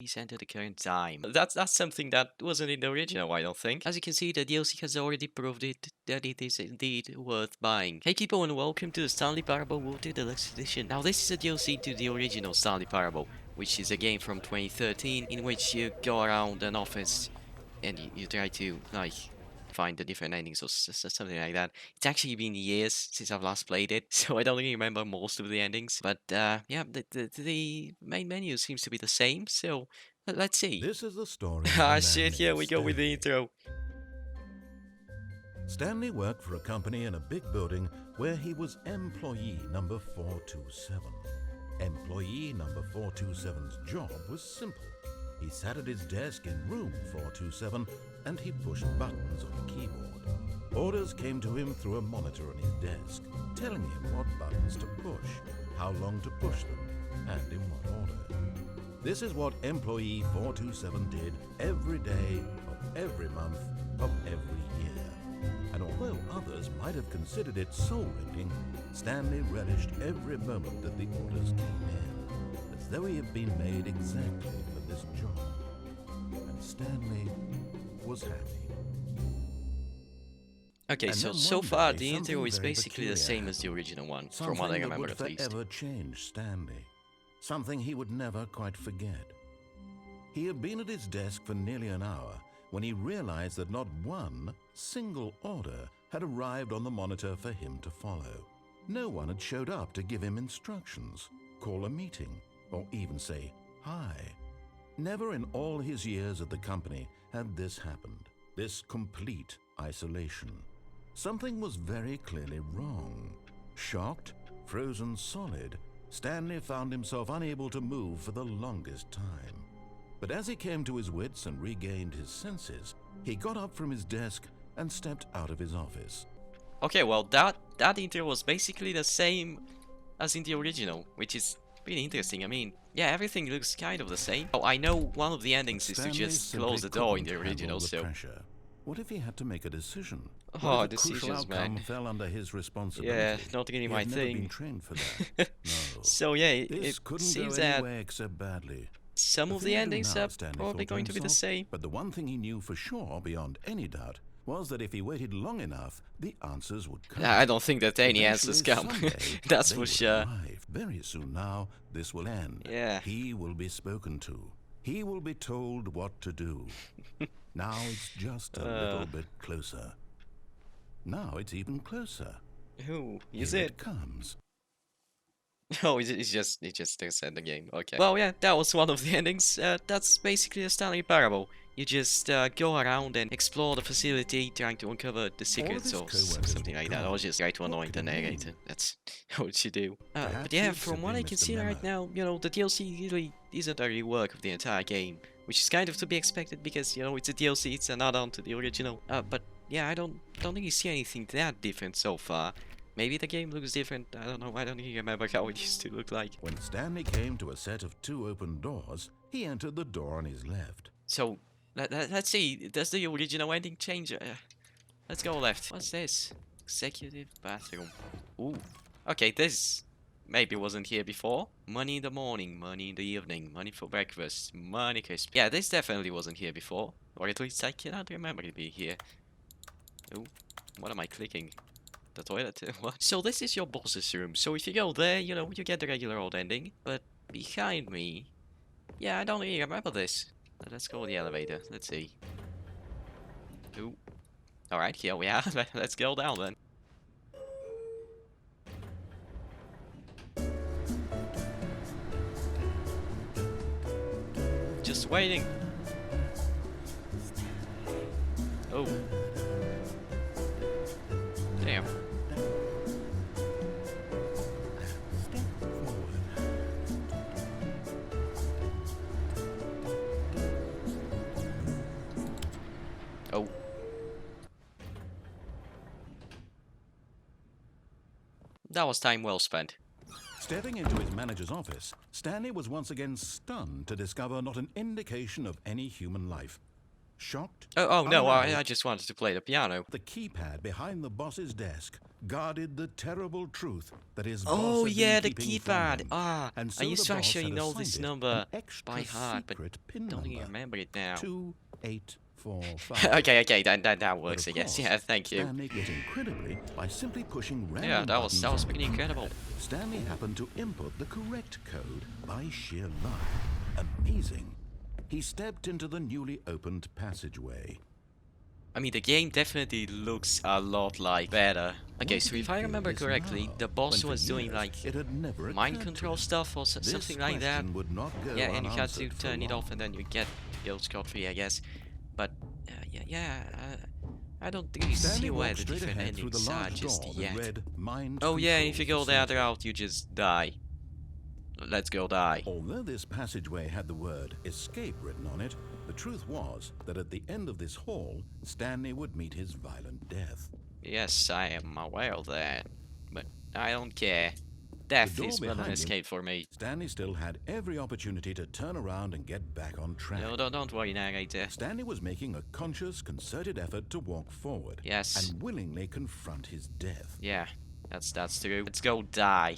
Please enter the current time. That's something that wasn't in the original, I don't think. As you can see, the DLC has already proved it that it is indeed worth buying. Hey people, and welcome to the Stanley Parable Water Deluxe Edition. Now this is a DLC to the original Stanley Parable, which is a game from 2013 in which you go around an office and you try to like find the different endings or something like that. It's actually been years since I've last played it, so I don't really remember most of the endings. But yeah, the main menu seems to be the same, so let's see. This is the story of a Ah man shit, here named we go with the Stanley. intro. Stanley worked for a company in a big building where he was employee number 427. Employee number 427's job was simple. He sat at his desk in room 427 and he pushed buttons on a keyboard. Orders came to him through a monitor on his desk, telling him what buttons to push, how long to push them, and in what order. This is what employee 427 did every day of every month of every year. And although others might have considered it soul-rending, Stanley relished every moment that the orders came in, as though he had been made exactly for this job. And Stanley was happy. Okay, And so then so one far day, the intro something is very basically the peculiar same as the happened. original one, from Something what I that remember would at least. forever change Stanley. Something he would never quite forget. He had been at his desk for nearly an hour when he realized that not one single order had arrived on the monitor for him to follow. No one had showed up to give him instructions, call a meeting, or even say hi. Never in all his years at the company had this happened, this complete isolation. Something was very clearly wrong. Shocked, frozen solid, Stanley found himself unable to move for the longest time. But as he came to his wits and regained his senses, he got up from his desk and stepped out of his office. Okay, well that intro was basically the same as in the original, which is pretty interesting. I mean, yeah, everything looks kind of the same. Oh, I know one of the endings is to Stanley just simply close the door in couldn't the original, handle the so... pressure. What if he had to make a decision? Oh, What if a decisions, crucial outcome man. fell under his responsibility? Yeah, not really He my had never been thing. trained for that. No. So yeah, it This couldn't seems go that anywhere except badly. some of the thing to do endings now, are Stanley probably thought going to be the himself, same. But the one thing he knew for sure, beyond any doubt, was that if he waited long enough, the answers would come. I don't think that any answers Eventually, come. someday, That's they for would sure. arrive. Very soon now, this will end. Yeah. He will be spoken to. He will be told what to do. Now it's just a little bit closer. Now it's even closer. Who is Here it? it comes. Oh, it's just said the game. Okay. Well, yeah, that was one of the endings. That's basically a Stanley Parable. You just go around and explore the facility, trying to uncover the secrets his or co-workers something would like that, come. or just try to What annoy could the it mean? narrator. That's what you do. But Perhaps yeah, he'd from what simply I can missed see the right memo. now, you know, the DLC really isn't a rework of the entire game, which is kind of to be expected because, you know, it's a DLC, it's an add-on to the original. But yeah, I don't really see anything that different so far. Maybe the game looks different, I don't know, I don't even remember how it used to look like. When Stanley came to a set of two open doors, he entered the door on his left. So, let's see, does the original ending change? Let's go left. What's this? Executive bathroom. Ooh. Okay, this maybe wasn't here before. Money in the morning, money in the evening, money for breakfast, money crisp. Yeah, this definitely wasn't here before. Or at least I cannot remember it being here. Ooh, what am I clicking? The toilet? What? So this is your boss's room. So if you go there, you know, you get the regular old ending. But behind me... Yeah, I don't really remember this. Let's go with the elevator. Let's see. Ooh. Alright, here we are. Let's go down then. Just waiting. Oh. Damn. Step forward. Oh. That was time well spent. Stepping into his manager's office, Stanley was once again stunned to discover not an indication of any human life. Shocked? Oh no, unraveled, I just wanted to play the piano. the keypad behind the boss's desk guarded the terrible truth that his Oh boss had yeah, been the keeping from keypad. him. Ah, And I so used the to boss actually had know this assigned it number an extra by heart, but secret pin don't number. even remember it now. 2845. Okay, that But works, of I guess. course, Yeah, thank you. Stanley did incredibly by simply pushing random Yeah, that was buttons on the pretty incredible. keypad. Stanley happened to input the correct code by sheer luck. Amazing. He stepped into the newly opened passageway. I mean, the game definitely looks a lot like better. Okay, What so did if he I feel remember this correctly, now, the boss when for was doing years like it had never mind occurred to control him? stuff or This something like that. question would not go Yeah, and you had to unanswered for turn it off long. and then you get to go scot-free, I guess. But I don't really Stanley see where walked the straight different ahead through the endings are large just door yet. that read Mind Oh yeah, and if you go Control the other Facility. route, you just die. Let's go die. Although this passageway had the word escape written on it, the truth was that at the end of this hall, Stanley would meet his violent death. Yes, I am aware of that, but I don't care. Death door is not an behind him- escape for me. Stanley still had every opportunity to turn around and get back on track. No, don't worry, narrator. Stanley was making a conscious, concerted effort to walk forward Yes. and willingly confront his death. Yeah, that's true. Let's go die.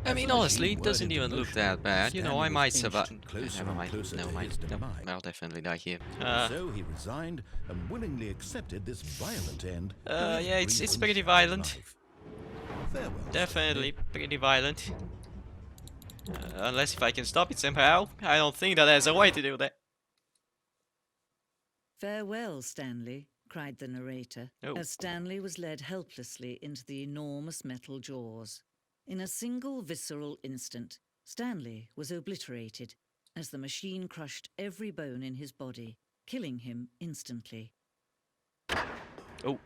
I mean, honestly, it doesn't even look that bad. You know, I might survive. Never mind. Never mind. No, I'll definitely die here. So he resigned and willingly accepted this violent end. to his Yeah, it's brief and pretty shattered violent. life. Farewell, Definitely pretty violent. Unless if I can stop it somehow. I don't think that there's a way to do that. "Farewell, Stanley," cried the narrator, Oh. as Stanley was led helplessly into the enormous metal jaws. In a single visceral instant, Stanley was obliterated as the machine crushed every bone in his body, killing him instantly. Oh.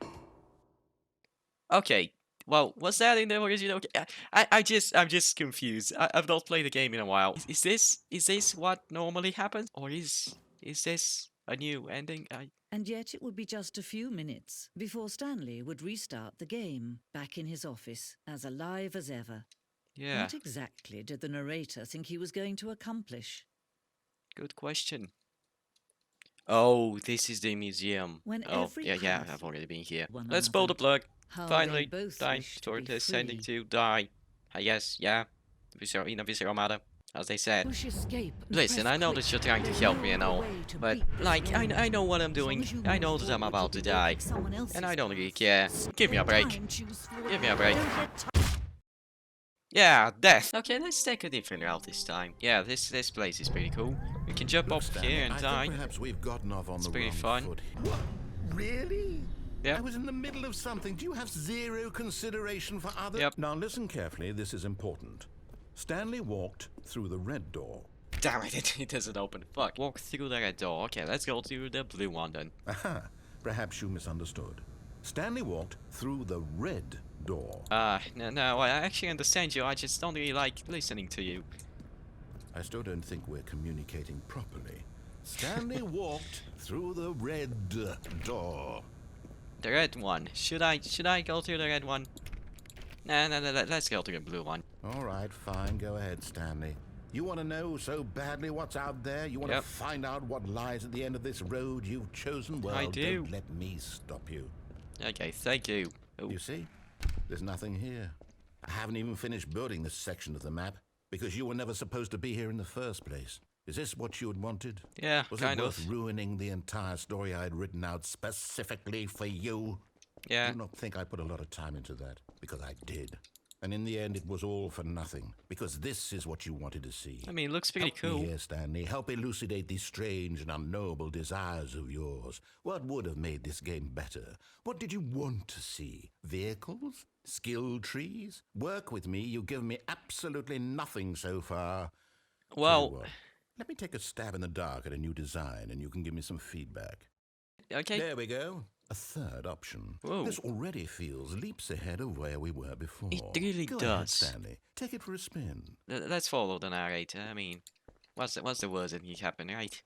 Okay. Well, was that in the original? I'm just confused. I've not played the game in a while. Is this what normally happens, or is this a new ending? And yet it would be just a few minutes before Stanley would restart the game, back in his office, as alive as ever. Yeah. What exactly did the narrator think he was going to accomplish? Good question. Oh, this is the museum. When Oh, every yeah, path I've already been here. one Let's pull the another, plug. how Finally, they both time wished for to be this ending free. to die. I guess, yeah. In a visceral matter, as they said. Push escape and Listen, press I know quit. that you're trying to There's help no me and other all, way to but beat this like, game. I know what I'm As long doing. as you I move know that I'm forward, about to you can die, take someone else's and I don't really path. care. Give me a break. Time, choose for Give me a you. break. Don't let Yeah, death. Okay, let's take a different route this time. Yeah, this place is pretty cool. We can jump Look, off Stanley, here and I die. think perhaps we've gotten off on It's the pretty wrong fun. foot. What? Really? Yep. I was in the middle of something. Do you have zero consideration for others? Yep. Now listen carefully. This is important. Stanley walked through the red door. Damn it, it doesn't open. Fuck. Walk through the red door. Okay, let's go to the blue one then. Aha. Perhaps you misunderstood. Stanley walked through the red door. No, I actually understand you. I just don't really like listening to you. I still don't think we're communicating properly. Stanley walked through the red door. The red one. Should I go to the red one? No, let's go to the blue one. All right, fine. Go ahead, Stanley. You want to know so badly what's out there? You want Yep. to find out what lies at the end of this road you've chosen? Well, I do. don't let me stop you. Okay, thank you. Oh, You see? There's nothing here. I haven't even finished building this section of the map because you were never supposed to be here in the first place. Is this what you had wanted? yeah, Was kind it worth of. ruining the entire story I had written out specifically for you? Yeah. Do not think I put a lot of time into that, because I did. And in the end, it was all for nothing, because this is what you wanted to see. I mean, it looks pretty Help me cool. here, Stanley. Help elucidate these strange and unknowable desires of yours. What would have made this game better? What did you want to see? Vehicles? Skill trees? Work with me. You've given me absolutely nothing so far. Tell you Well, what, let me take a stab in the dark at a new design, and you can give me some feedback. okay. There we go. A third option. Whoa. This already feels leaps ahead of where we were before. It really Go ahead, does. Stanley. Take it for a spin. Let's follow the narrator. I mean, what's the worst that can happen, right?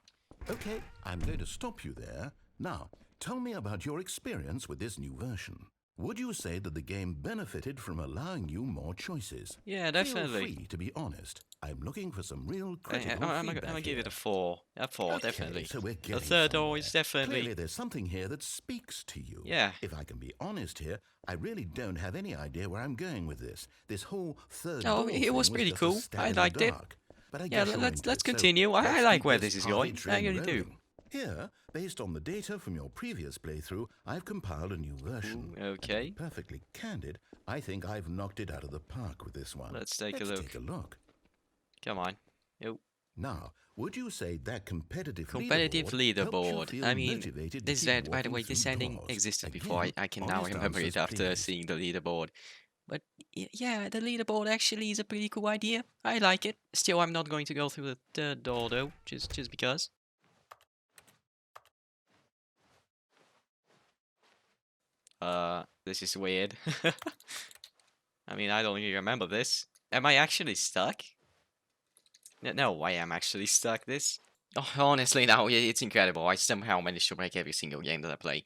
Okay, I'm going to stop you there. Now, tell me about your experience with this new version. Would you say that the game benefited from allowing you more choices? Yeah, Feel definitely. free to be honest. I'm looking for some real critical I'm feedback gonna give it a here. 4. A 4, Okay, definitely. so we're The getting third door somewhere. is definitely. Clearly, there's something here that speaks to you. Yeah. If I can be honest here, I really don't have any idea where I'm going with this. This whole third Oh, door it thing was pretty just a cool. stab I in the liked it. dark. But I Yeah, guess you're let's into it, so continue. I let's like keep where this this is party going. I train really do. rolling. Here, based on the data from your previous playthrough, I've compiled a new version. Ooh, okay. To be perfectly candid, I think I've knocked it out of the park with this one. Let's take a look. Come on. Oh. Now, would you say that competitive leaderboard? helped you feel I mean, motivated to this keep by the way, walking this through ending doors? existed Again, before. I can now honest remember answers, it after please. seeing the leaderboard. But yeah, the leaderboard actually is a pretty cool idea. I like it. Still, I'm not going to go through the third door though, just because. This is weird. I mean, I don't really remember this. Am I actually stuck? No, I am actually stuck this. Oh, honestly, now it's incredible. I somehow managed to break every single game that I play.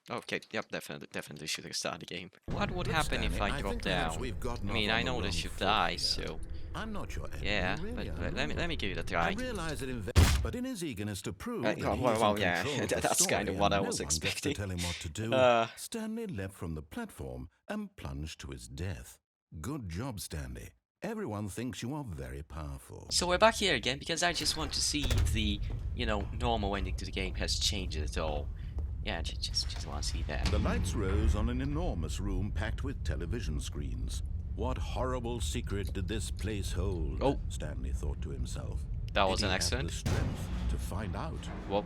Okay, yep, definitely should restart the game. What would Look, happen if Stanley, I drop think perhaps down? we've gotten I mean, off on I the know wrong this should foot die, here. so I'm not your enemy, yeah. really, But I'm let me give it a I try. realize that but in his eagerness to prove that well, he's well, in yeah, control of the that's kind story of what and I no was one gets to expecting. tell him what to do, Stanley leapt from the platform and plunged to his death. Good job, Stanley. Everyone thinks you are very powerful. So we're back here again because I just want to see if the, normal ending to the game has changed at all. Yeah, just want to see that. The lights rose on an enormous room packed with television screens. What horrible secret did this place hold? Oh. Stanley thought to himself. That was Did an he have accident. the strength to find out? What?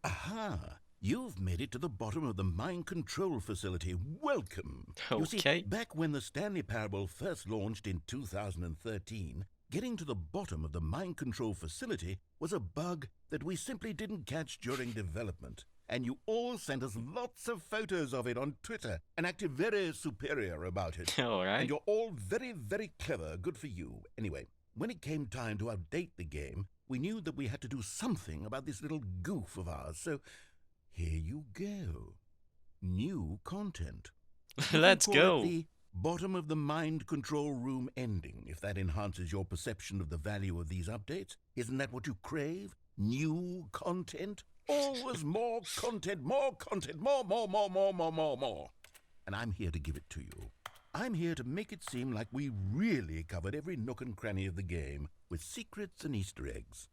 Aha! You've made it to the bottom of the mind control facility. Welcome! You see, Okay. back when the Stanley Parable first launched in 2013, getting to the bottom of the mind control facility was a bug that we simply didn't catch during development. And you all sent us lots of photos of it on Twitter and acted very superior about it. Alright. And you're all very, very clever. Good for you. Anyway, when it came time to update the game, we knew that we had to do something about this little goof of ours, so here you go. New content. Let's We call go. it the bottom of the mind control room ending, if that enhances your perception of the value of these updates. Isn't that what you crave? New content? Always more content, more content, more. And I'm here to give it to you. I'm here to make it seem like we really covered every nook and cranny of the game with secrets and Easter eggs.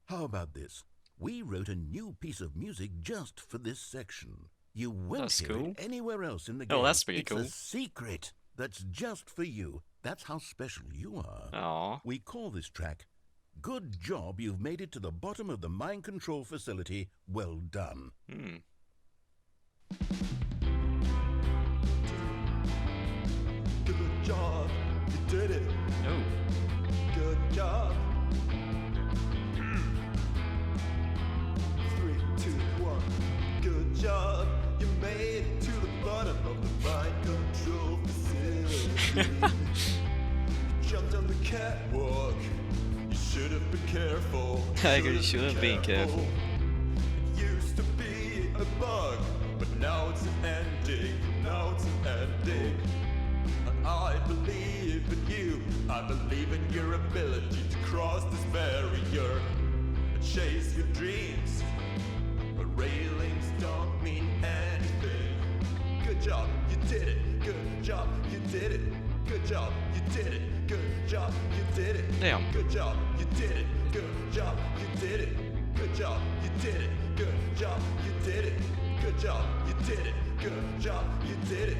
How about this? We wrote a new piece of music just for this section. You won't That's hear cool. it anywhere else in the game. Oh, that's pretty it's cool. a secret that's just for you. That's how special you are. Aww. We call this track, Good Job You've Made It to the Bottom of the Mind Control Facility. Well done. Good job, you did it. Oh. Good job. 3, 2, 1. Good job, you made it to the bottom of the mind control facility. You jumped on the catwalk. You should have been careful. I agree, should have been careful. It used to be a bug, but now it's an ending. Now it's an ending. I believe in you. I believe in your ability to cross this barrier and chase your dreams. But railings don't mean anything. Good job, you did it. Good job, you did it. Good job, you did it. Good job, you did it. Damn. Good job, you did it. Good job, you did it. Good job, you did it. Good job, you did it. Good job, you did it. Good job, you did it.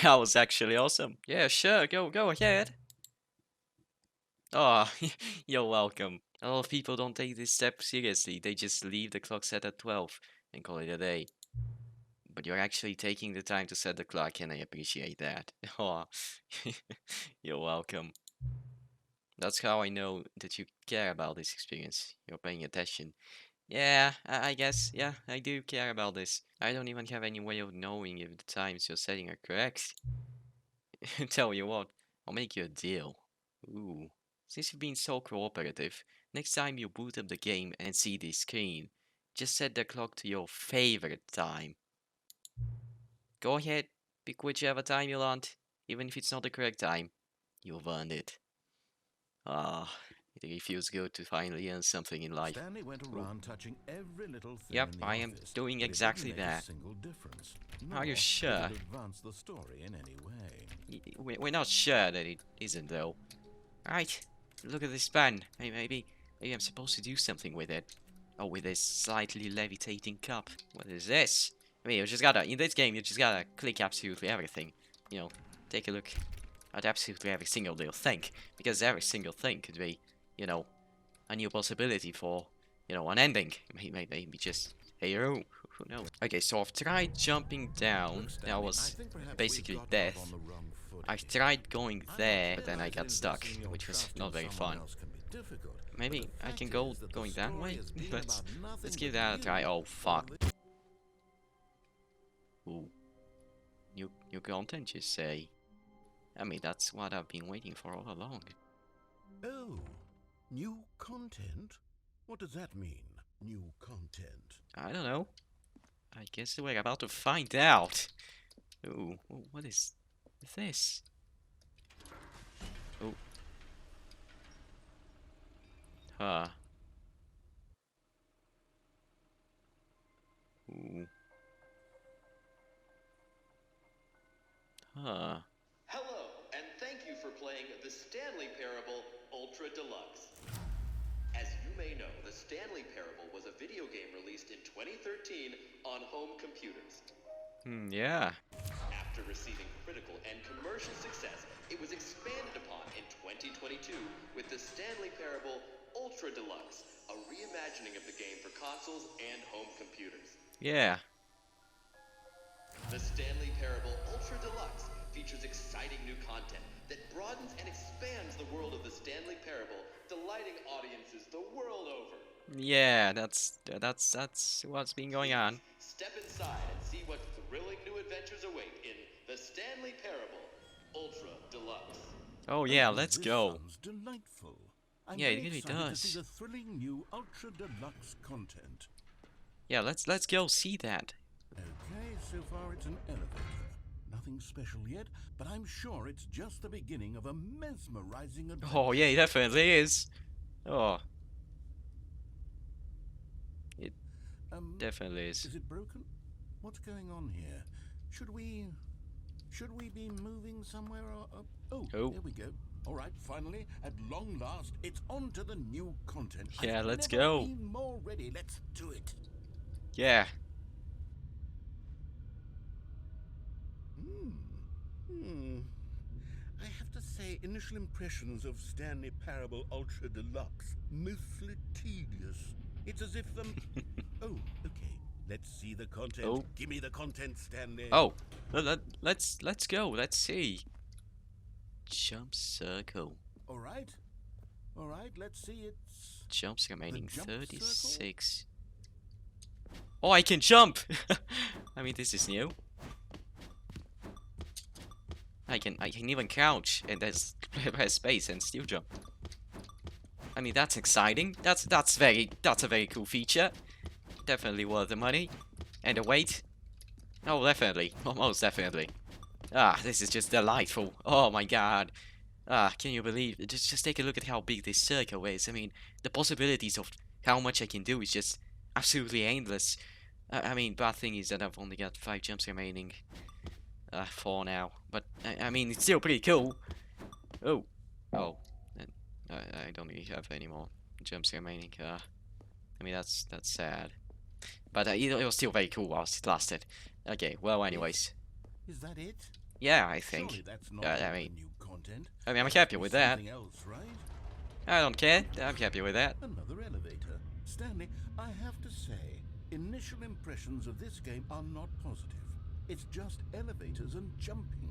That was actually awesome. Yeah, sure, go ahead. Oh, you're welcome. A lot of people don't take this step seriously. They just leave the clock set at 12 and call it a day. But you're actually taking the time to set the clock, and I appreciate that. Oh, you're welcome. That's how I know that you care about this experience. You're paying attention. Yeah, I guess, yeah, I do care about this. I don't even have any way of knowing if the times you're setting are correct. Tell you what, I'll make you a deal. Ooh, since you've been so cooperative, Next time you boot up the game and see this screen, just set the clock to your favorite time. Go ahead, pick whichever time you want, even if it's not the correct time. You've earned it. Ah, it really feels good to finally earn something in life. Stanley went around touching every little thing Yep, in the I am office, doing but it exactly didn't make a that. single difference, Are you nor sure? did it advance the story in any way. We're not sure that it isn't, though. Right, look at this pen. Maybe I'm supposed to do something with it. Oh, with this slightly levitating cup. What is this? I mean, you just gotta, in this game, you just gotta click absolutely everything. You know, take a look at absolutely every single little thing. Because every single thing could be, you know, a new possibility for, you know, an ending. Maybe just, hey, who knows? Okay, so I've tried jumping down. Look, Stanley, That I was think perhaps basically we've got off death. on the wrong foot I've here. tried going I there, but then I realize got stuck, investing your which was trust not in very someone fun. else can be difficult, but Maybe the I can fact go is that the going that story way. has been Let's about nothing give but that a you. try. Oh fuck! All Ooh, new content, you say? I mean, that's what I've been waiting for all along. Oh, new content? What does that mean, new content? I don't know. I guess we're about to find out. Ooh, what is this? Oh, huh. Ooh. Huh. Hello, and thank you for playing the Stanley Parable Ultra Deluxe. As you may know, the Stanley Parable was a video game released in 2013 on home computers. Yeah. After receiving critical and commercial success, it was expanded upon in 2022 with the Stanley Parable Ultra Deluxe, a reimagining of the game for consoles and home computers. Yeah. The Stanley Parable Ultra Deluxe features exciting new content that broadens and expands the world of the Stanley Parable, delighting audiences the world over. Yeah, that's what's been going on. Step inside and see what thrilling new adventures await in the Stanley Parable Ultra Deluxe. Oh yeah, let's This go. sounds delightful. I'm Yeah, it very really excited to see does. the thrilling new Ultra Deluxe content. Yeah, let's go see that. Okay, so far it's an elevator. Nothing special yet, but I'm sure it's just the beginning of a mesmerizing adventure. Oh yeah, it definitely is. Oh, it definitely is. Is it broken? What's going on here? Should we be moving somewhere or oh, Oh. there we go. All right, finally, at long last, it's on to the new content. Yeah, I've let's never go. been more ready. Let's do it. Yeah. I have to say, initial impressions of Stanley Parable Ultra Deluxe, mostly tedious. It's as if oh, okay. Let's see the content. Oh. Give me the content, Stanley. Oh, let's go. Let's see. Jump circle. All right. Let's see. It's Jumps remaining jump circle? 36. Oh, I can jump. I mean, this is new. I can even crouch and there's press space and still jump. I mean, that's exciting. That's a very cool feature. Definitely worth the money and the wait. Oh, definitely, almost definitely. Ah, this is just delightful. Oh my god. Ah, can you believe? Just take a look at how big this circle is. I mean, the possibilities of how much I can do is just absolutely endless. I mean, bad thing is that I've only got 5 jumps remaining. 4 now, but I mean, it's still pretty cool. Oh, I don't really have any more jumps remaining. I mean, that's sad, but it was still very cool whilst it lasted. Okay, well, anyways, Is that it? yeah, I think. Surely that's not I all the mean, new content. I'm happy Must be with that. something else, right? I don't care. I'm happy with that. Another elevator. Stanley, I have to say, initial impressions of this game are not positive. It's just elevators and jumping.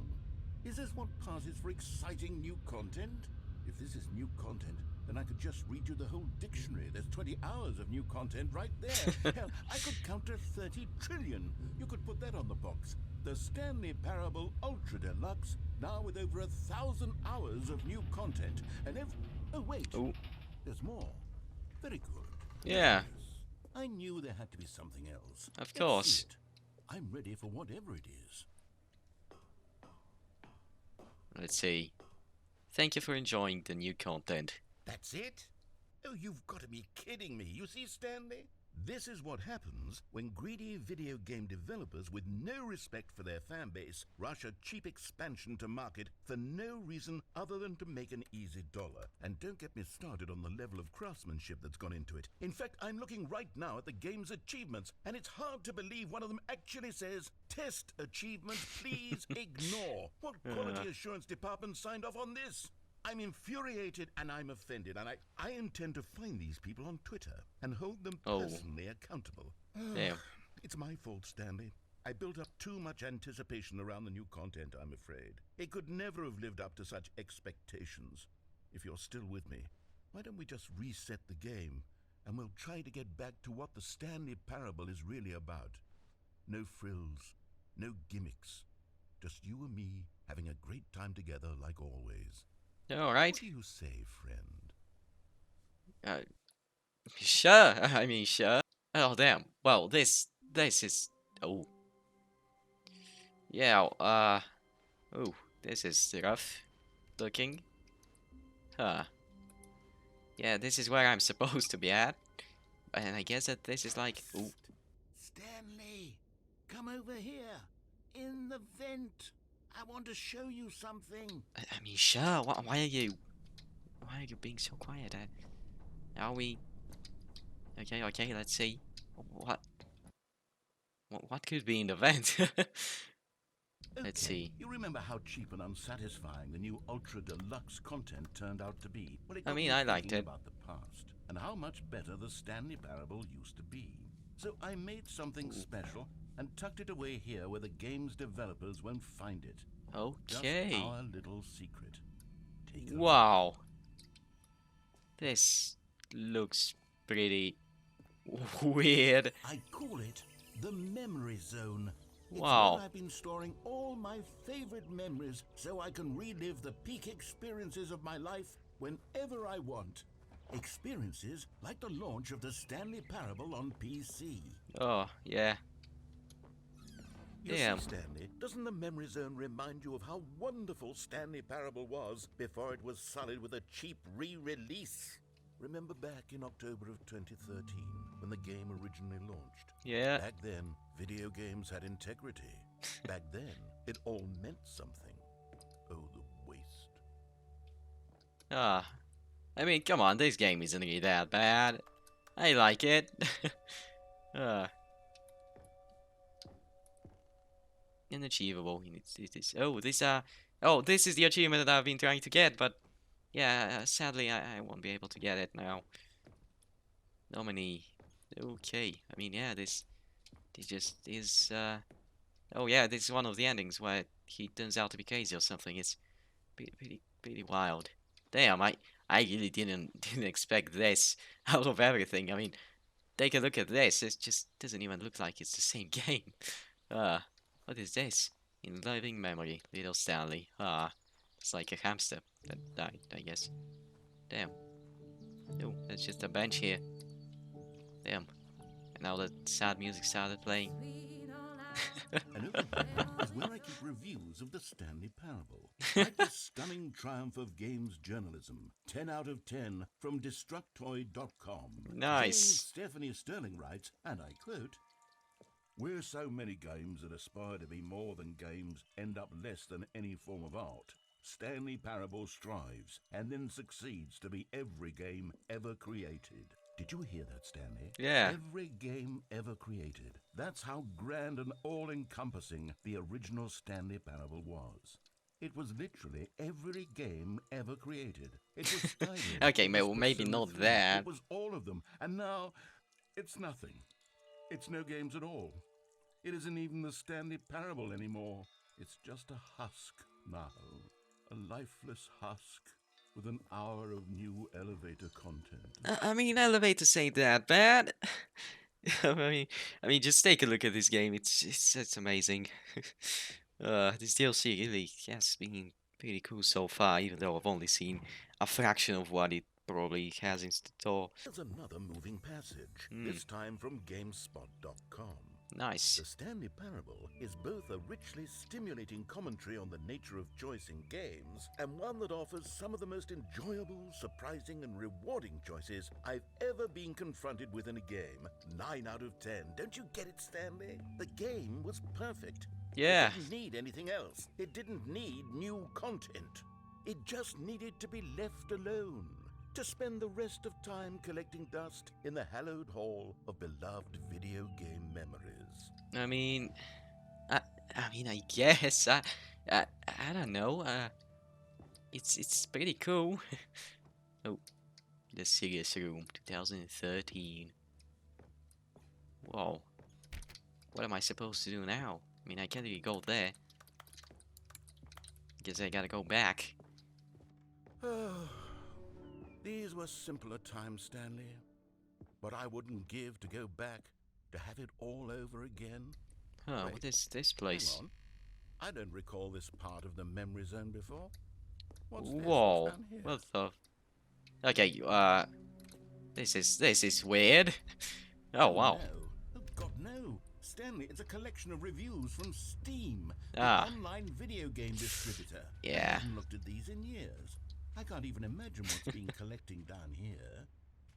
Is this what passes for exciting new content? If this is new content, then I could just read you the whole dictionary. There's 20 hours of new content right there. Hell, I could count to 30 trillion. You could put that on the box. The Stanley Parable Ultra Deluxe, now with over 1,000 hours of new content. And oh wait, Oh, there's more. Very good. Yeah, Yes. I knew there had to be something else. of Let's see course. it. I'm ready for whatever it is. Let's see. Thank you for enjoying the new content. That's it? Oh, you've got to be kidding me. You see, Stanley? This is what happens when greedy video game developers with no respect for their fan base rush a cheap expansion to market for no reason other than to make an easy dollar. And don't get me started on the level of craftsmanship that's gone into it. In fact, I'm looking right now at the game's achievements, and it's hard to believe one of them actually says, "Test achievement, please ignore." What quality assurance department signed off on this? I'm infuriated and I'm offended, and I intend to find these people on Twitter and hold them personally accountable. Damn. It's my fault, Stanley. I built up too much anticipation around the new content, I'm afraid. It could never have lived up to such expectations. If you're still with me, why don't we just reset the game and we'll try to get back to what the Stanley Parable is really about. No frills, no gimmicks. Just you and me having a great time together like always. Alright. What do you say, friend? Sure. I mean, sure. Oh, damn. Well, this is... Oh. Yeah, Oh, this is rough looking. Huh. Yeah, this is where I'm supposed to be at. And I guess that this is like... Ooh. Stanley, come over here. In the vent. I want to show you something. I mean, sure. Why are you being so quiet? Are we? Okay. Let's see. What could be in the vent? Let's see. You remember how cheap and unsatisfying the new Ultra Deluxe content turned out to be? Well, I mean, I liked it. About the past and how much better the Stanley Parable used to be. So I made something special and tucked it away here where the game's developers won't find it. Okay. Just our little secret. Take a look. Wow. This looks pretty weird. I call it the memory zone. It's Wow. where I've been storing all my favorite memories so I can relive the peak experiences of my life whenever I want. Experiences like the launch of the Stanley Parable on PC. Oh, yeah. You Damn. see, Stanley, doesn't the memory zone remind you of how wonderful Stanley Parable was before it was sullied with a cheap re-release? Remember back in October of 2013 when the game originally launched? Yeah. Back then, video games had integrity. Back then, it all meant something. Oh, the waste. Ah. I mean, come on. This game isn't really that bad. I like it. Unachievable. This is the achievement that I've been trying to get, but yeah, sadly I won't be able to get it now. Nominee. Okay. I mean, yeah, this just is. Oh yeah, this is one of the endings where he turns out to be crazy or something. It's pretty wild. Damn, I really didn't expect this out of everything. I mean, take a look at this. It just doesn't even look like it's the same game. What is this? In living memory, little Stanley. It's like a hamster that died, I guess. Damn. Oh, there's just a bench here. Damn. And now the sad music started playing. And over there is where I keep reviews of the Stanley Parable. Like the stunning triumph of games journalism. 10 out of 10 from Destructoid.com. Nice. Stephanie Sterling writes, and I quote, "Where so many games that aspire to be more than games end up less than any form of art, Stanley Parable strives and then succeeds to be every game ever created." Did you hear that, Stanley? Yeah. Every game ever created. That's how grand and all-encompassing the original Stanley Parable was. It was literally every game ever created. It was Skyrim. Okay, It was well, maybe Persona not 3. that. It was all of them. And now, it's nothing. It's no games at all. It isn't even the Stanley Parable anymore. It's just a husk now. A lifeless husk with an hour of new elevator content. I mean, elevators ain't that bad. I mean, just take a look at this game. It's amazing. This DLC really has been pretty cool so far, even though I've only seen a fraction of what it probably has in store. There's another moving passage, this time from GameSpot.com. Nice. The Stanley Parable is both a richly stimulating commentary on the nature of choice in games and one that offers some of the most enjoyable, surprising, and rewarding choices I've ever been confronted with in a game. 9 out of 10. Don't you get it, Stanley? The game was perfect. Yeah. It didn't need anything else. It didn't need new content. It just needed to be left alone, to spend the rest of time collecting dust in the hallowed hall of beloved video game memories. I mean, I guess I don't know. It's pretty cool. Oh, the serious room, 2013. Whoa, what am I supposed to do now? I mean, I can't really go there. Guess I gotta go back. These were simpler times, Stanley. But I wouldn't give to go back to have it all over again. Oh, Wait, what is this place? Hang on. I don't recall this part of the memory zone before. What's this? Whoa, What's down here? what the? Okay, this is weird. Oh wow. No. Oh, God, no. Stanley, it's a collection of reviews from Steam, the Ah. online video game distributor. I Yeah. haven't looked at these in years. I can't even imagine what's been collecting down here.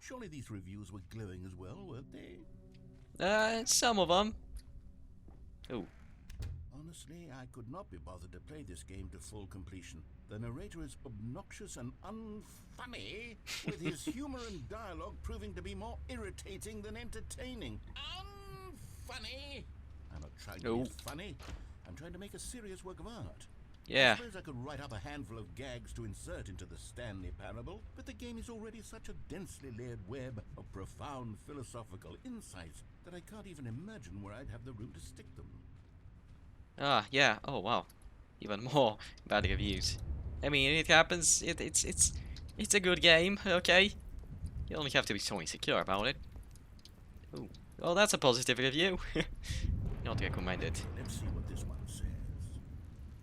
Surely these reviews were glowing as well, weren't they? Some of them. Oh, Honestly, I could not be bothered to play this game to full completion. The narrator is obnoxious and unfunny, with his humor and dialogue proving to be more irritating than entertaining. Unfunny! I'm not trying to Oh. be funny. I'm trying to make a serious work of art. yeah. I suppose I could write up a handful of gags to insert into the Stanley Parable, but the game is already such a densely layered web of profound philosophical insights that I can't even imagine where I'd have the room to stick them. Ah, yeah. Oh wow, even more bad reviews. I mean, it happens. It's a good game. Okay, you only have to be so insecure about it. Oh, well, that's a positive review. Not recommended. Let's see what this one says.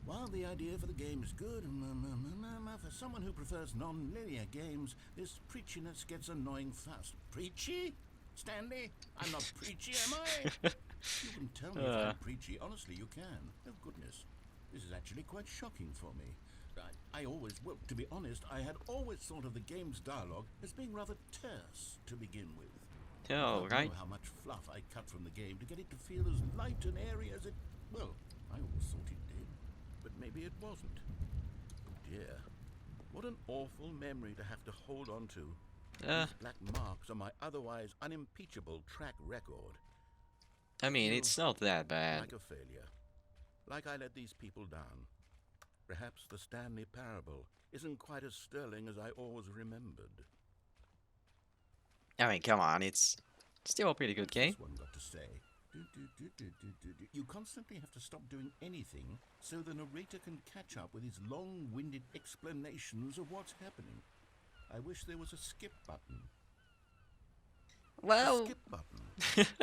While the idea for the game is good, for someone who prefers non-linear games, this preachiness gets annoying fast. Preachy? Stanley? I'm not preachy, am I? You can tell me if I'm preachy. Honestly, you can. Oh, goodness. This is actually quite shocking for me. Well, to be honest, I had always thought of the game's dialogue as being rather terse to begin with. I Oh, don't right. know how much fluff I cut from the game to get it to feel as light and airy as it... Well, I always thought it did, but maybe it wasn't. Oh dear. What an awful memory to have to hold on to. These black marks on my otherwise unimpeachable track record. I mean, it's not that bad. Like a failure. Like I let these people down. Perhaps the Stanley Parable isn't quite as sterling as I always remembered. I mean, come on, it's still a pretty good game. This one got to say. You constantly have to stop doing anything so the narrator can catch up with his long-winded explanations of what's happening. I wish there was a skip button. A Well, skip button.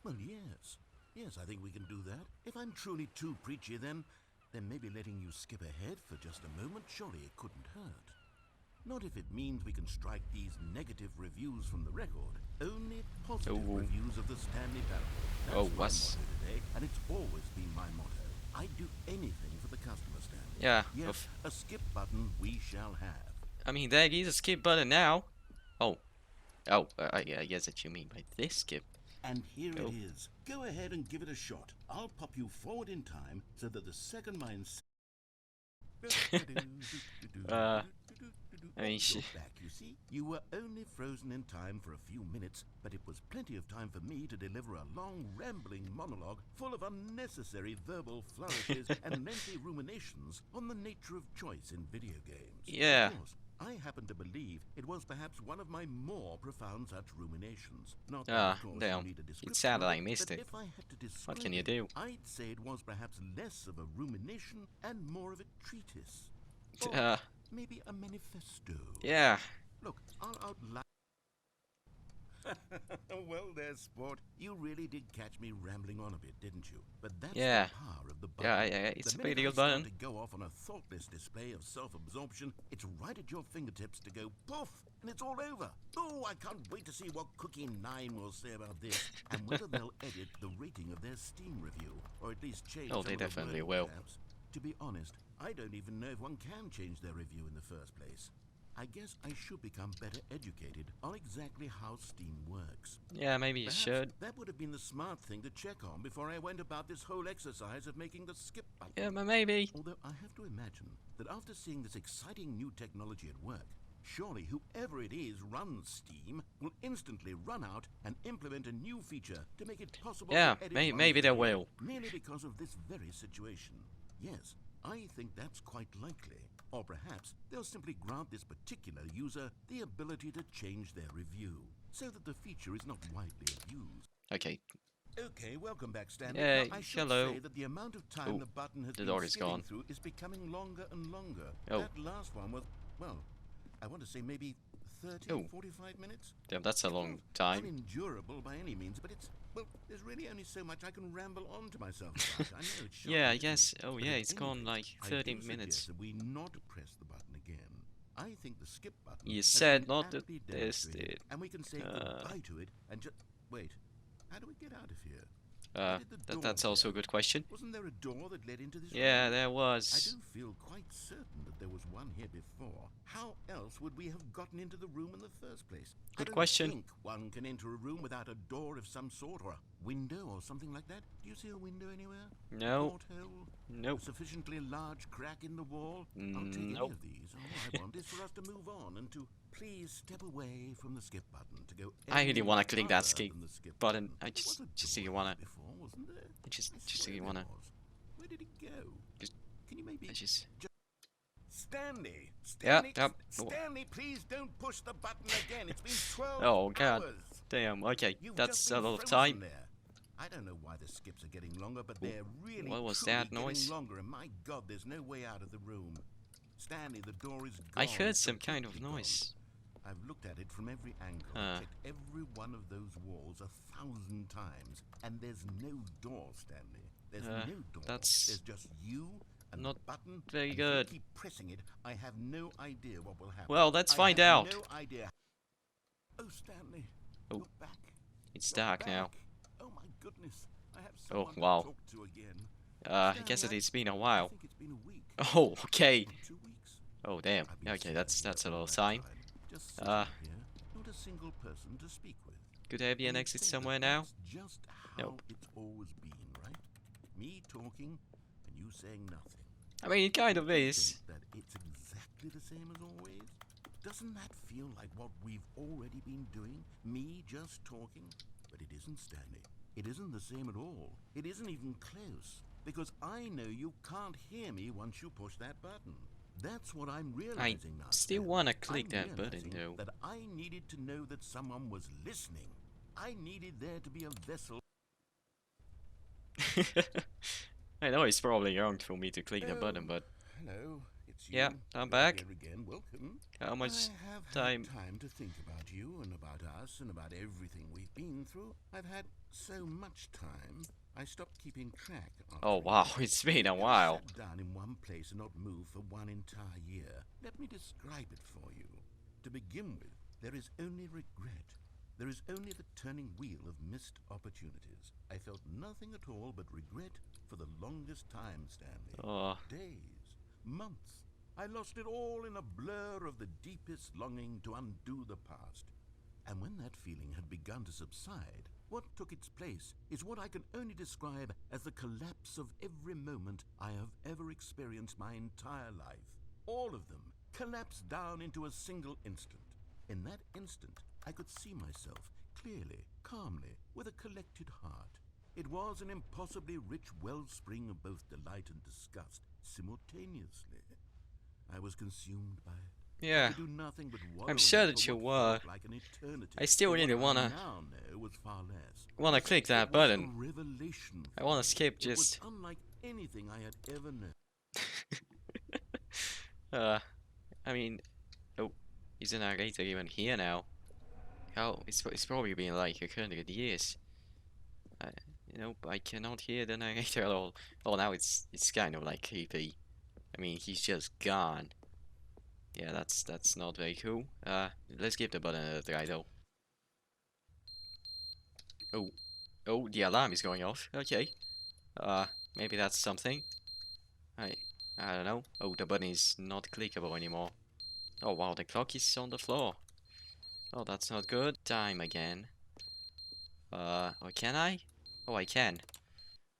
well, yes. Yes, I think we can do that. If I'm truly too preachy, then maybe letting you skip ahead for just a moment, surely it couldn't hurt. Not if it means we can strike these negative reviews from the record. Only positive Oh. reviews of the Stanley Parable. That's Oh, my what's- motto today, and it's always been my motto. I'd do anything for the customer, Stanley. yeah. Yes, a skip button we shall have. I mean, there is a skip button now. Oh, I guess that you mean by this skip. And here Oh. it is. Go ahead and give it a shot. I'll pop you forward in time so that the second mind... I mean, You're back, you see. You were only frozen in time for a few minutes, but it was plenty of time for me to deliver a long, rambling monologue full of unnecessary verbal flourishes and lengthy ruminations on the nature of choice in video games. Yeah. Of course, I happen to believe it was perhaps one of my more profound such ruminations. Not that, of course, you damn. need a It description sounded of like I missed but it. if I had to describe can you it, do? I'd say it was perhaps less of a rumination and more of a treatise. Or maybe a manifesto. Yeah. Look, I'll outline. Well there, sport. You really did catch me rambling on a bit, didn't you? But that's Yeah. the power of the button. Yeah, it's The a pretty minute good I start button. to go off on a thoughtless display of self-absorption, it's right at your fingertips to go poof, and it's all over. Oh, I can't wait to see what Cookie 9 will say about this, and whether they'll edit the rating of their Steam review, or at least change Oh, some they of the definitely wording, will. perhaps. To be honest, I don't even know if one can change their review in the first place. I guess I should become better educated on exactly how Steam works. Yeah, maybe you Perhaps should. that would have been the smart thing to check on before I went about this whole exercise of making the skip button. Yeah, but maybe. Although I have to imagine that after seeing this exciting new technology at work, surely whoever it is runs Steam will instantly run out and implement a new feature to make it possible Yeah, to edit maybe they one's review, will. merely because of this very situation. Yes, I think that's quite likely. Or perhaps they'll simply grant this particular user the ability to change their review, so that the feature is not widely abused. Okay. Okay, welcome back, Stanley. Yeah, Now, I should hello. say that the amount of time Oh, the button has the been door is skipping gone. through is becoming longer and longer. Oh. That last one was, well, I want to say maybe 30, Oh. 45 minutes? Damn, that's a It's long not time. unendurable by any means, but it's, well, there's really only so much I can ramble on to myself about. I know it's shocking, Yeah, I isn't guess. it? Oh, But yeah, at it's any gone rate, like I 30 do minutes. suggest that we not press the button again. I think the skip button You has said been not to aptly test demonstrated, it. and we can say goodbye to it and just wait. How do we get out of here? Where did the door That's also a go? good question. Wasn't there a door that led into this Yeah, room? there I was. do feel quite certain that there was one here before. How else would we have gotten into the room in the first place? I Good don't question. think one can enter a room without a door of some sort or a window or something like that. Do you see a window anywhere? No. Porthole? Nope. A sufficiently large crack in the wall? I'll take any Nope. of these. All I want is for us to move on and to please step away from the skip button to go. I really any wanna click that farther skip than the skip button. I There just was a really door wanna. before, wasn't there? I just swear really there wanna. was. Where did it go? Just- Can you maybe I just. Stanley? Yeah, Stanley, yep. Stanley, please don't push the button again. It's been 12 Oh, God. hours. Damn. Okay, You've that's just a been lot of frozen time. there. I don't know why the skips are getting longer, but they're really what was truly that getting noise? longer, and my God, there's no way out of the room. Stanley, the door is gone. I heard It's some kind of completely gone. noise. I've looked at it from every angle, Huh. checked every one of those walls 1,000 times, and there's no door, Stanley. There's no door. that's There's just you and not the button. very and good. If you keep pressing it, I have no idea what will happen. Well, let's I find have out. No idea. Oh, Stanley. Oh. You're back. It's You're dark now. back. Oh my goodness. I have Oh, someone wow. to talk to again. I guess Stanley, it's been a I while. think it's been a week. Oh, okay. Or 2 weeks. Oh, damn. I've been Okay, sitting that's here a all lot of that time. Just sitting Uh, here, not a single person to speak with. Could there be an You'd exit think somewhere that now? that's just how Nope. it's always been, right? Me talking and you saying nothing. I mean, it kind of Don't you is. think that it's exactly the same as always? Doesn't that feel like what we've already been doing? Me just talking? But it isn't, Stanley. It isn't the same at all. It isn't even close. Because I know you can't hear me once you push that button. That's what I'm realizing now. Still Stanley. wanna click I'm that button, realizing though. That I needed to know that someone was listening. I needed there to be a vessel. I know it's probably wrong for me to click the button, but Hello, it's you. Yeah, I'm You're back. Here again. Welcome. how much I have time? had time to think about you and about us and about everything we've been through. I've had so much time, I stopped keeping track. Oh, after wow, you. it's been a Never while. Sat down in one place and not moved for one entire year. Let me describe it for you. To begin with, there is only regret. There is only the turning wheel of missed opportunities. I felt nothing at all but regret for the longest time, Stanley. Oh, Days, months. I lost it all in a blur of the deepest longing to undo the past. And when that feeling had begun to subside, what took its place is what I can only describe as the collapse of every moment I have ever experienced my entire life. All of them collapsed down into a single instant. In that instant, I could see myself clearly, calmly, with a collected heart. It was an impossibly rich wellspring of both delight and disgust simultaneously. I was consumed by it. yeah. I could do nothing but wallow I'm in sure it that for you what were. felt like an eternity. I still But really what wanna- I now know was far less. Wanna click that It was a button. revelation I for wanna me. skip It was just. unlike anything I had ever known. I mean, oh, is the narrator even here now? Oh, it's probably been like 100 years. You know, I cannot hear the narrator at all. Oh, now it's kind of like creepy. I mean, he's just gone. Yeah, that's not very cool. Let's give the button a try though. Oh, the alarm is going off. Okay. Maybe that's something. I don't know. Oh, the button is not clickable anymore. Oh wow, the clock is on the floor. Oh, that's not good. Time again. Or can I? Oh, I can.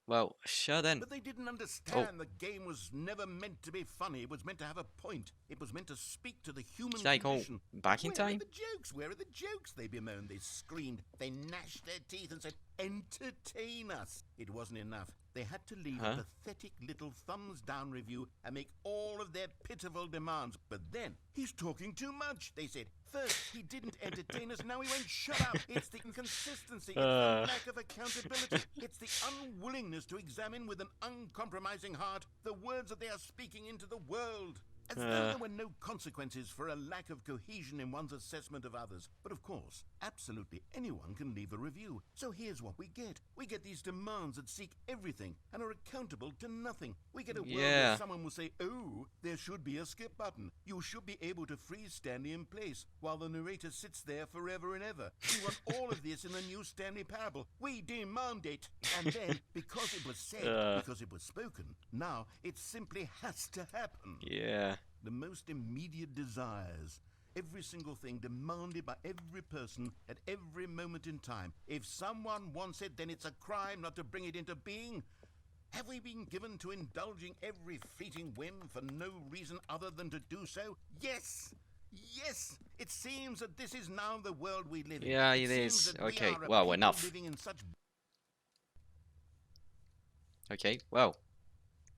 Well, sure then. But they didn't understand the game was never meant to be funny. It was meant to have a point. It was meant to speak to the human Should I go condition. back in Where time? are the jokes? Where are the jokes? They bemoaned, they screamed, they gnashed their teeth and said, entertain us. It wasn't enough. They had to leave a pathetic little thumbs down review and make all of their pitiful demands. But then, he's talking too much, they said. First, he didn't entertain us, now he won't shut up. It's the inconsistency, it's the lack of accountability, it's the unwillingness to examine with an uncompromising heart the words that they are speaking into the world. As though there were no consequences for a lack of cohesion in one's assessment of others. But of course, absolutely anyone can leave a review. So here's what we get. We get these demands that seek everything and are accountable to nothing. We get a world where someone will say, oh, there should be a skip button. You should be able to freeze Stanley in place while the narrator sits there forever and ever. We want all of this in the new Stanley parable. We demand it. And then, because it was said, because it was spoken, now it simply has to happen. Yeah. The most immediate desires, every single thing demanded by every person at every moment in time. If someone wants it, then it's a crime not to bring it into being. Have we been given to indulging every fleeting whim for no reason other than to do so? Yes! Yes! It seems that this is now the world we live in. Yeah, it is. Okay, well, enough. Living in such... Okay, well,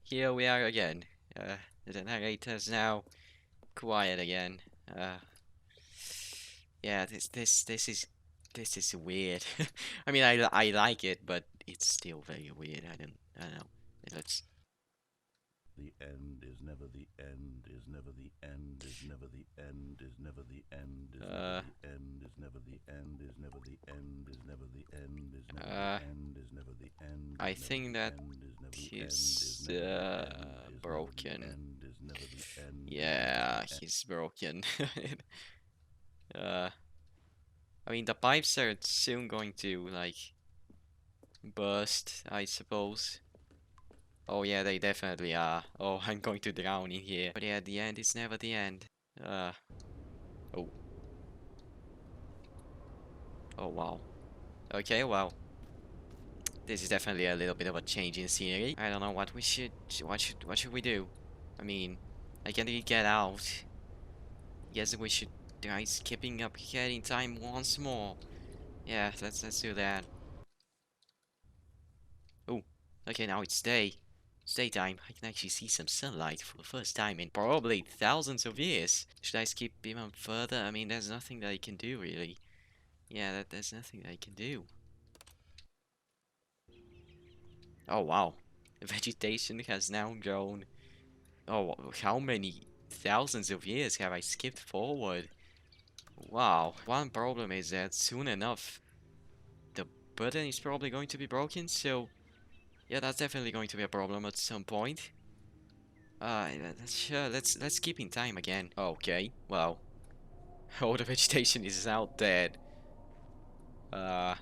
here we are again. The narrator's now quiet again. Yeah, this is weird. I mean, I like it, but it's still very weird. I don't know. Let's. The end is never the end, is never the end, is never the end, is never the end, is never the end, is never the end, is never the end, is never the end, is never the end, is never the end. I think that he's broken. Yeah, he's broken. I mean, the pipes are soon going to like burst, I suppose. Oh yeah, they definitely are. Oh, I'm going to drown in here. But yeah, the end is never the end. Oh. Oh wow. Okay, well. This is definitely a little bit of a change in scenery. I don't know what we should what should we do? I mean, I can't really get out. Guess we should try skipping up ahead in time once more. Yeah, let's do that. Oh, okay, now it's day. It's daytime. I can actually see some sunlight for the first time in probably thousands of years. Should I skip even further? I mean, there's nothing that I can do, really. Yeah, there's nothing that I can do. Oh, wow. The vegetation has now grown. Oh, how many thousands of years have I skipped forward? Wow. One problem is that soon enough, the button is probably going to be broken, so... yeah, that's definitely going to be a problem at some point. Sure, let's keep in time again. Okay, well. All the vegetation is now dead. Yeah,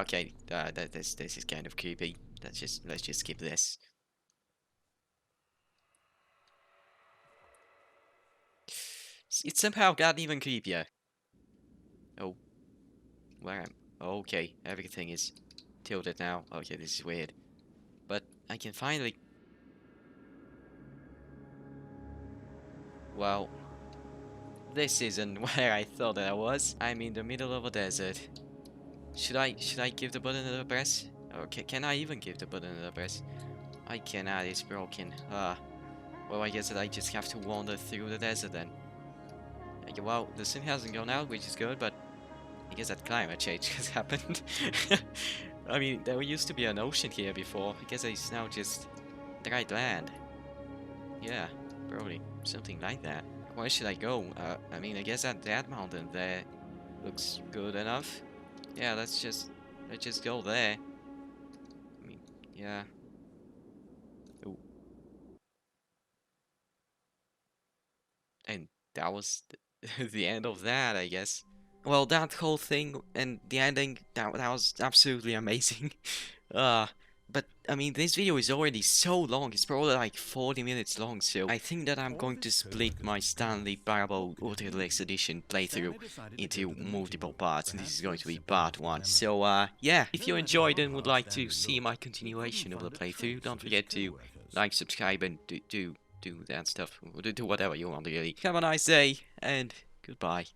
okay. This is kind of creepy. Let's just skip this. It somehow got even creepier. Oh, where am? Okay, everything is tilted now. Okay, this is weird. But I can finally... well, this isn't where I thought that I was. I'm in the middle of a desert. Should I give the button another press? Okay, can I even give the button another press? I cannot, it's broken. Well, I guess that I just have to wander through the desert then. Okay, well, the sun hasn't gone out, which is good, but I guess that climate change has happened. I mean, there used to be an ocean here before. I guess it's now just dried land. Yeah, probably something like that. Where should I go? I mean, I guess that mountain there looks good enough. Yeah, let's just go there. I mean, yeah. Ooh. And that was the end of that, I guess. Well, that whole thing and the ending, that was absolutely amazing. uh, but I mean, this video is already so long. It's probably like 40 minutes long, so I think that I'm going to split my Stanley Parable Ultra Deluxe Edition playthrough into multiple parts, and this is going to be part 1. So, yeah, if you enjoyed and would like to see my continuation of the playthrough, don't forget to like, subscribe, and do that stuff. Do whatever you want, really. Have a nice day, and goodbye.